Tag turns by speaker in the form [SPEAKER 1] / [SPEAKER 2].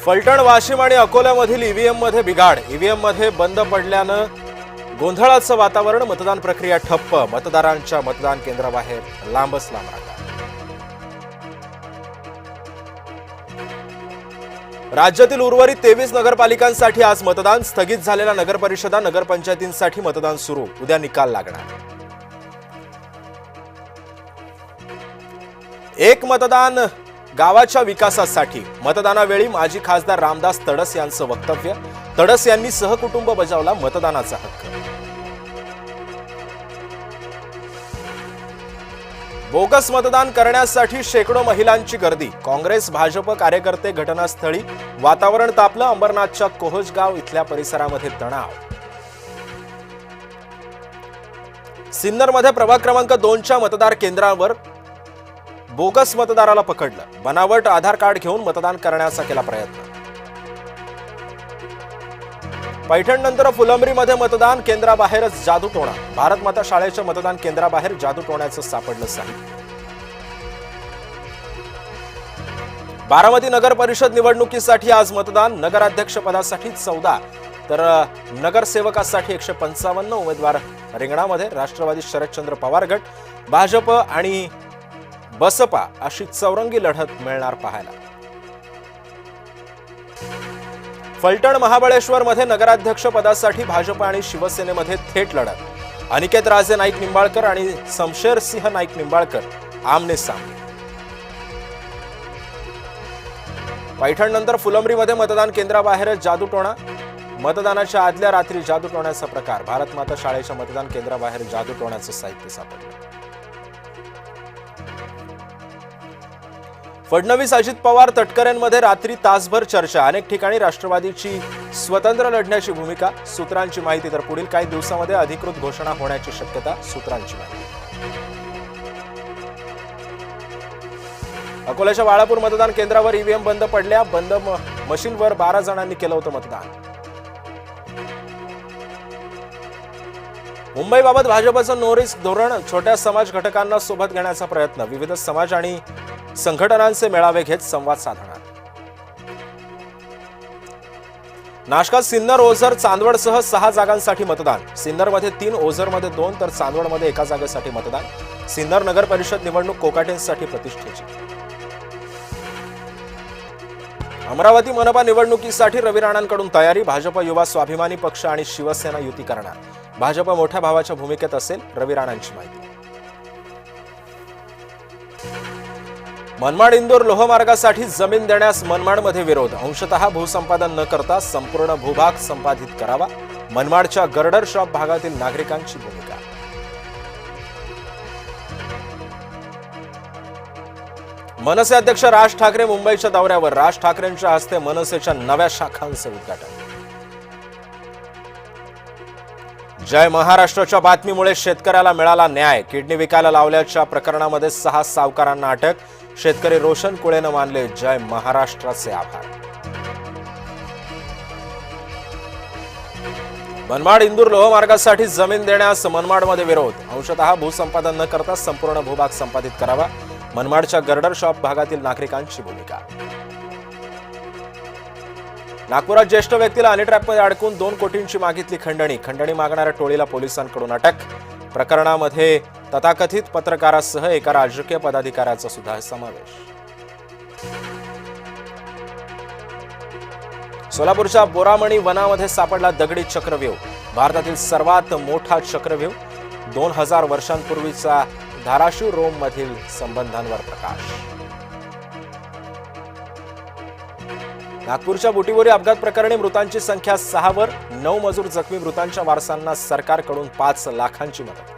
[SPEAKER 1] फलटण, वाशिम आणि अकोल्यामधील ईव्हीएम मध्ये बिघाड. ईव्हीएम मध्ये बंद पडल्यानं गोंधळाचं वातावरण. मतदान प्रक्रिया ठप्प. मतदारांच्या मतदान केंद्राबाहेर लांबच लांब रांगा. राज्यातील उर्वरित 23 नगरपालिकांसाठी आज मतदान. स्थगित झालेल्या नगरपरिषदा, नगरपंचायतींसाठी मतदान सुरू. उद्या निकाल लागणार. एक मतदान गावाच्या विकासासाठी. मतदानावेळी माजी खासदार रामदास तडस यांचं वक्तव्य. तडस यांनी सहकुटुंब बजावला मतदानाचा हक्क. बोगस मतदान करण्यासाठी शेकडो महिलांची गर्दी. काँग्रेस भाजप कार्यकर्ते घटनास्थळी. वातावरण तापलं. अंबरनाथच्या कोहजगाव इथल्या परिसरामध्ये तणाव. सिन्नरमध्ये प्रभाग क्रमांक 2च्या मतदार केंद्रावर बोगस मतदाराला पकडलं. बनावट आधार कार्ड घेऊन मतदान करण्याचा केला प्रयत्न. पैठणनंतर फुलंब्रीमध्ये मतदान केंद्राबाहेरच जादूटोणा. भारत माता शाळेच्या मतदान केंद्राबाहेर जादूटोण्याचं सापडलं साहित्य. बारामती नगर परिषद निवडणुकीसाठी आज मतदान. नगराध्यक्ष पदासाठी 14 तर नगरसेवकासाठी 155 उमेदवार रिंगणामध्ये. राष्ट्रवादी शरदचंद्र पवार गट, भाजप आणि बसपा अशी चौरंगी लढत मिळणार पाहायला. फलटण महाबळेश्वर मध्ये नगराध्यक्ष पदासाठी भाजप आणि शिवसेनेमध्ये थेट लढत. अनिकेत राजे नाईक निंबाळकर आणि शमशेर सिंह नाईक निंबाळकर आमने सामने. पैठण नंतर फुलंब्रीमध्ये मतदान केंद्राबाहेरच जादूटोणा. मतदानाच्या आदल्या रात्री जादूटोण्याचा प्रकार. भारत माता शाळेच्या मतदान केंद्राबाहेर जादूटोण्याचं साहित्य सापडलं. फडणवीस अजित पवार तटकरेंमध्ये रात्री तासभर चर्चा. अनेक ठिकाणी राष्ट्रवादीची स्वतंत्र लढण्याची भूमिका. सूत्रांची माहिती. तर पुढील काही दिवसांमध्ये अधिकृत घोषणा होण्याची शक्यता. सूत्रांची माहिती. अकोल्याच्या वाळापूर मतदान केंद्रावर ईव्हीएम बंद पडल्या. बंद मशीनवर 12 जणांनी केलं होतं मतदान. मुंबईबाबत भाजपचं नो रिस्क धोरण. छोट्या समाज घटकांना सोबत घेण्याचा प्रयत्न. विविध समाज आणि संघटनांचे मेळावे घेत संवाद साधणार. नाशकात सिन्नर, ओझर, चांदवडसह 6 जागांसाठी मतदान. सिन्नरमध्ये 3, ओझरमध्ये 2 तर चांदवडमध्ये 1 जागेसाठी मतदान. सिन्नर नगर परिषद निवडणूक कोकाटेंसाठी प्रतिष्ठेची. अमरावती मनपा निवडणुकीसाठी रवी राणांकडून तयारी. भाजप युवा स्वाभिमानी पक्ष आणि शिवसेना युती करणार. भाजप मोठ्या भावाच्या भूमिकेत असेल. रवी राणांची माहिती. मनमाड इंदोर लोहमार्गासाठी जमीन देण्यास मनमाडमध्ये विरोध. अंशतः भूसंपादन न करता संपूर्ण भूभाग संपादित करावा. मनमाडच्या गर्डर शॉप भागातील नागरिकांची भूमिका. मनसे अध्यक्ष राज ठाकरे मुंबईच्या दौऱ्यावर. राज ठाकरेंच्या हस्ते मनसेच्या नव्या शाखांचं उद्घाटन. जय महाराष्ट्राच्या बातमीमुळे शेतकऱ्याला मिळाला न्याय. किडनी विकायला लावल्याच्या प्रकरणामध्ये 6 सावकारांना अटक. शेतकरी रोशन कुळेनं मानले जय महाराष्ट्राचे आभार. मनमाड इंदूर लोहमार्गासाठी जमीन देण्यास मनमाडमध्ये विरोध. अंशतः भूसंपादन न करता संपूर्ण भूभाग संपादित करावा. मनमाडच्या गर्डर शॉप भागातील नागरिकांची भूमिका. नागपुरात ज्येष्ठ व्यक्तीला हनी ट्रॅपमध्ये अडकून 2 कोटींची मागितली खंडणी. खंडणी मागणाऱ्या टोळीला पोलिसांकडून अटक. प्रकरणामध्ये तथाकथित पत्रकारासह एका राजकीय पदाधिकाऱ्याचा सुद्धा समावेश. सोलापूरच्या बोरामणी वनामध्ये सापडला दगडी चक्रव्यूह. भारतातील सर्वात मोठा चक्रव्यूह. 2000 वर्षांपूर्वीचा धाराशिव रोम मधील संबंधांवर प्रकाश. नागपूरच्या बुटीबोरी अपघात प्रकरणी मृतांची संख्या 6 वर. 9 मजूर जखमी. मृतांच्या वारसांना सरकारकडून 5 लाखांची मदत.